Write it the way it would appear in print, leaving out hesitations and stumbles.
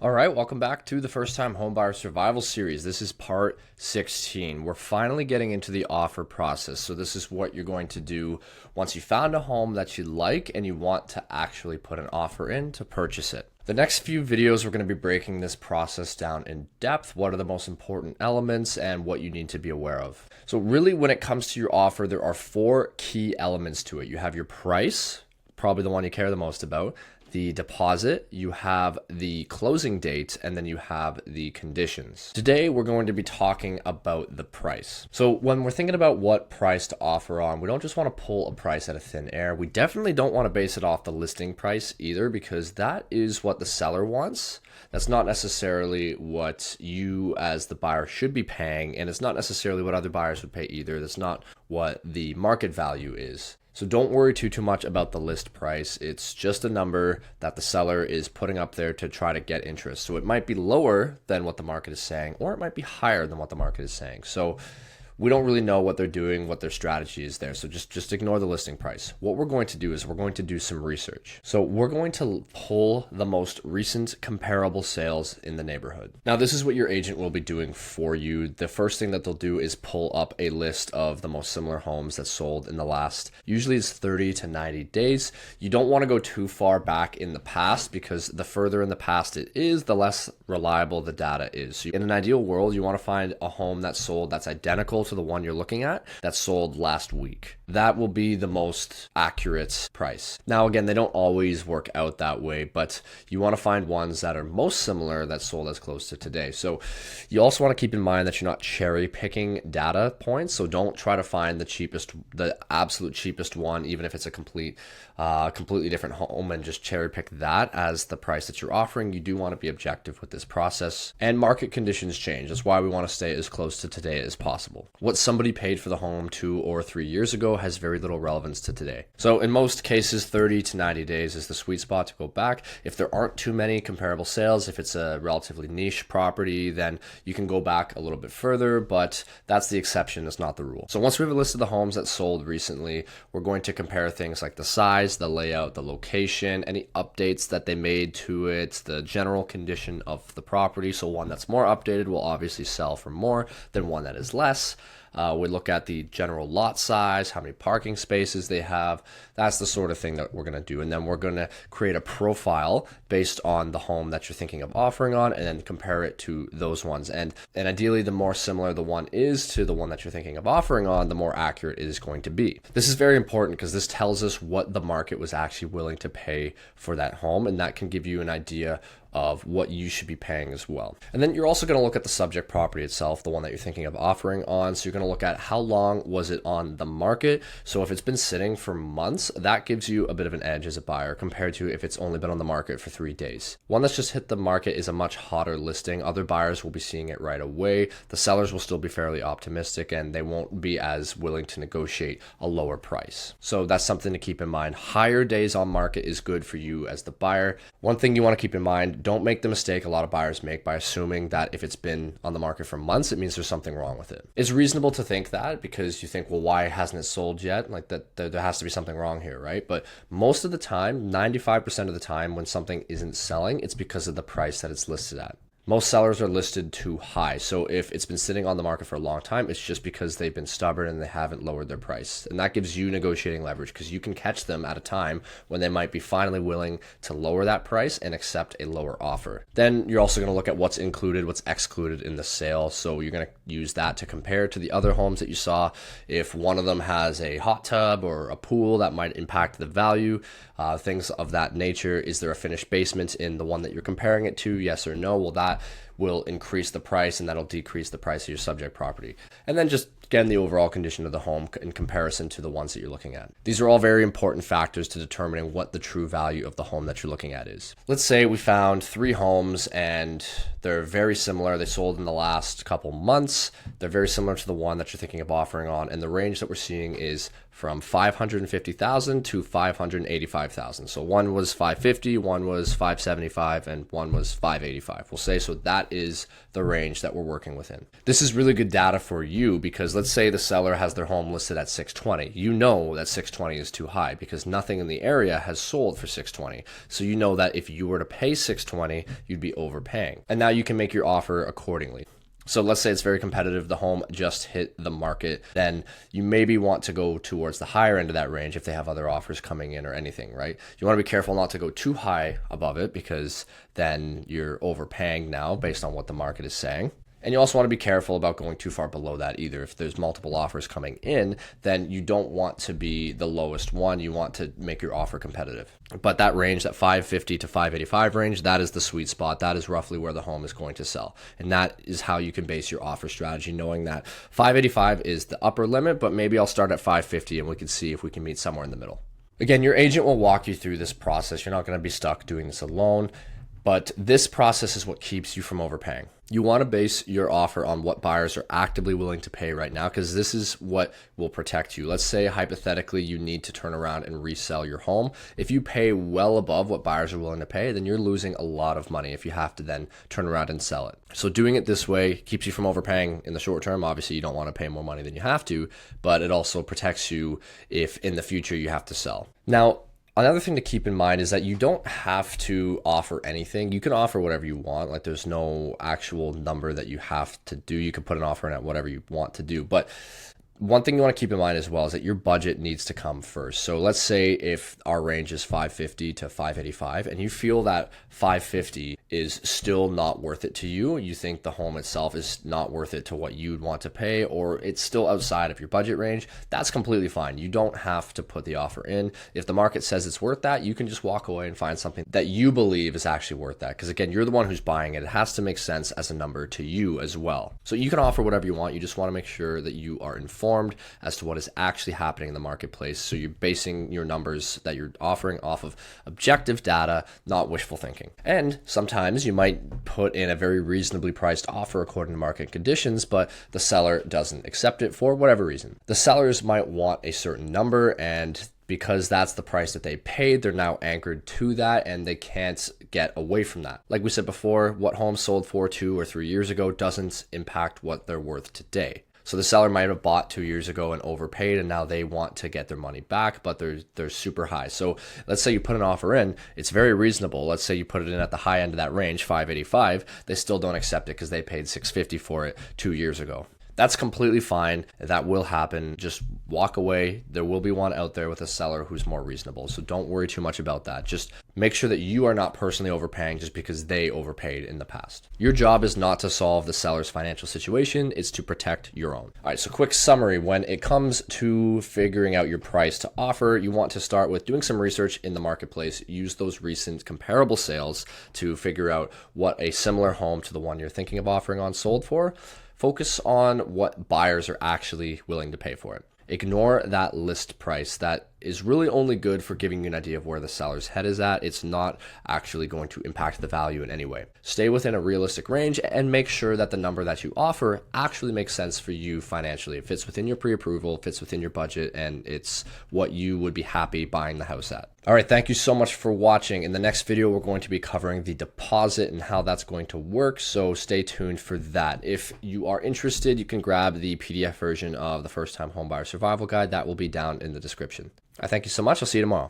All right, welcome back to the First-Time Homebuyer Survival Series. This is part 16. We're finally getting into the offer process. So this is what you're going to do once you found a home that you like and you want to actually put an offer in to purchase it. The next few videos, we're going to be breaking this process down in depth. What are the most important elements and what you need to be aware of. So really, when it comes to your offer, there are 4 key elements to it. You have your price, probably the one you care the most about, the deposit, you have the closing date, and then you have the conditions. Today, we're going to be talking about the price. So when we're thinking about what price to offer on, we don't just want to pull a price out of thin air. We definitely don't want to base it off the listing price either, because that is what the seller wants. That's not necessarily what you as the buyer should be paying, and it's not necessarily what other buyers would pay either. That's not what the market value is. So don't worry too much about the list price. It's just a number that the seller is putting up there to try to get interest. So it might be lower than what the market is saying, or it might be higher than what the market is saying. So we don't really know what they're doing, what their strategy is there. So just ignore the listing price. What we're going to do is we're going to do some research. So we're going to pull the most recent comparable sales in the neighborhood. Now, this is what your agent will be doing for you. The first thing that they'll do is pull up a list of the most similar homes that sold in the last, usually it's 30 to 90 days. You don't want to go too far back in the past, because the further in the past it is, the less reliable the data is. So in an ideal world, you want to find a home that sold that's identical to the one you're looking at that sold last week. That will be the most accurate price. Now, again, they don't always work out that way, but you want to find ones that are most similar that sold as close to today. So you also want to keep in mind that you're not cherry picking data points. So don't try to find the absolute cheapest one, even if it's a completely different home, and just cherry pick that as the price that you're offering. You do want to be objective with this process, and market conditions change. That's why we want to stay as close to today as possible. What somebody paid for the home 2 or 3 years ago has very little relevance to today. So in most cases, 30 to 90 days is the sweet spot to go back. If there aren't too many comparable sales, if it's a relatively niche property, then you can go back a little bit further, but that's the exception, it's not the rule. So once we have a list of the homes that sold recently, we're going to compare things like the size, the layout, the location, any updates that they made to it, the general condition of the property. So one that's more updated will obviously sell for more than one that is less. We look at the general lot size, how many parking spaces they have. That's the sort of thing that we're going to do. And then we're going to create a profile based on the home that you're thinking of offering on, and then compare it to those ones. And ideally, the more similar the one is to the one that you're thinking of offering on, the more accurate it is going to be. This is very important because this tells us what the market was actually willing to pay for that home, and that can give you an idea of what you should be paying as well. And then you're also going to look at the subject property itself, the one that you're thinking of offering on. So you're going to look at how long was it on the market. So if it's been sitting for months, that gives you a bit of an edge as a buyer compared to if it's only been on the market for 3 days. One that's just hit the market is a much hotter listing. Other buyers will be seeing it right away. The sellers will still be fairly optimistic, and they won't be as willing to negotiate a lower price. So that's something to keep in mind. Higher days on market is good for you as the buyer. One thing you want to keep in mind, don't make the mistake a lot of buyers make by assuming that if it's been on the market for months, it means there's something wrong with it. It's reasonable to think that, because you think, well, why hasn't it sold yet? Like that, there has to be something wrong here, right? But most of the time, 95% of the time, when something isn't selling, it's because of the price that it's listed at. Most sellers are listed too high. So if it's been sitting on the market for a long time, it's just because they've been stubborn and they haven't lowered their price. And that gives you negotiating leverage, because you can catch them at a time when they might be finally willing to lower that price and accept a lower offer. Then you're also going to look at what's included, what's excluded in the sale. So you're going to use that to compare to the other homes that you saw. If one of them has a hot tub or a pool, that might impact the value, things of that nature. Is there a finished basement in the one that you're comparing it to? Yes or no? Well, that will increase the price, and that'll decrease the price of your subject property. And then just again, the overall condition of the home in comparison to the ones that you're looking at. These are all very important factors to determining what the true value of the home that you're looking at is. Let's say we found 3 homes and they're very similar. They sold in the last couple months. They're very similar to the one that you're thinking of offering on, and the range that we're seeing is from 550,000 to 585,000. So one was 550, one was 575, and one was 585. We'll say, so that is the range that we're working within. This is really good data for you because let's say the seller has their home listed at 620. You know that 620 is too high because nothing in the area has sold for 620. So you know that if you were to pay 620, you'd be overpaying. And now you can make your offer accordingly. So let's say it's very competitive, the home just hit the market, then you maybe want to go towards the higher end of that range if they have other offers coming in or anything, right? You want to be careful not to go too high above it because then you're overpaying now based on what the market is saying. And you also want to be careful about going too far below that either. If there's multiple offers coming in, then you don't want to be the lowest one. You want to make your offer competitive. But that range, that 550 to 585 range, that is the sweet spot. That is roughly where the home is going to sell. And that is how you can base your offer strategy, knowing that 585 is the upper limit, but maybe I'll start at 550 and we can see if we can meet somewhere in the middle. Again, your agent will walk you through this process. You're not going to be stuck doing this alone. But this process is what keeps you from overpaying. You want to base your offer on what buyers are actively willing to pay right now, because this is what will protect you. Let's say hypothetically you need to turn around and resell your home. If you pay well above what buyers are willing to pay, then you're losing a lot of money if you have to then turn around and sell it. So doing it this way keeps you from overpaying in the short term. Obviously, you don't want to pay more money than you have to, but it also protects you if in the future you have to sell. Now, another thing to keep in mind is that you don't have to offer anything. You can offer whatever you want. Like there's no actual number that you have to do. You can put an offer in at whatever you want to do. But one thing you want to keep in mind as well is that your budget needs to come first. So let's say if our range is 550 to 585 and you feel that 550 is still not worth it to you, you think the home itself is not worth it to what you'd want to pay, or it's still outside of your budget range, that's completely fine. You don't have to put the offer in. If the market says it's worth that, you can just walk away and find something that you believe is actually worth that. Because again, you're the one who's buying it. It has to make sense as a number to you as well. So you can offer whatever you want. You just want to make sure that you are informed as to what is actually happening in the marketplace. So you're basing your numbers that you're offering off of objective data, not wishful thinking. And sometimes you might put in a very reasonably priced offer according to market conditions, but the seller doesn't accept it for whatever reason. The sellers might want a certain number, and because that's the price that they paid, they're now anchored to that and they can't get away from that. Like we said before, what homes sold for 2 or 3 years ago doesn't impact what they're worth today. So the seller might have bought 2 years ago and overpaid, and now they want to get their money back, but they're super high. So let's say you put an offer in, it's very reasonable. Let's say you put it in at the high end of that range, 585, they still don't accept it because they paid 650 for it 2 years ago. That's completely fine. That will happen. Just walk away. There will be one out there with a seller who's more reasonable. So don't worry too much about that. Just make sure that you are not personally overpaying just because they overpaid in the past. Your job is not to solve the seller's financial situation. It's to protect your own. All right, so quick summary. When it comes to figuring out your price to offer, you want to start with doing some research in the marketplace. Use those recent comparable sales to figure out what a similar home to the one you're thinking of offering on sold for. Focus on what buyers are actually willing to pay for it. Ignore that list price. That is really only good for giving you an idea of where the seller's head is at. It's not actually going to impact the value in any way. Stay within a realistic range and make sure that the number that you offer actually makes sense for you financially. It fits within your pre-approval, fits within your budget, and it's what you would be happy buying the house at. All right, thank you so much for watching. In the next video, we're going to be covering the deposit and how that's going to work, so stay tuned for that. If you are interested, you can grab the PDF version of the First-Time Homebuyer Survival Guide. That will be down in the description. I thank you so much. I'll see you tomorrow.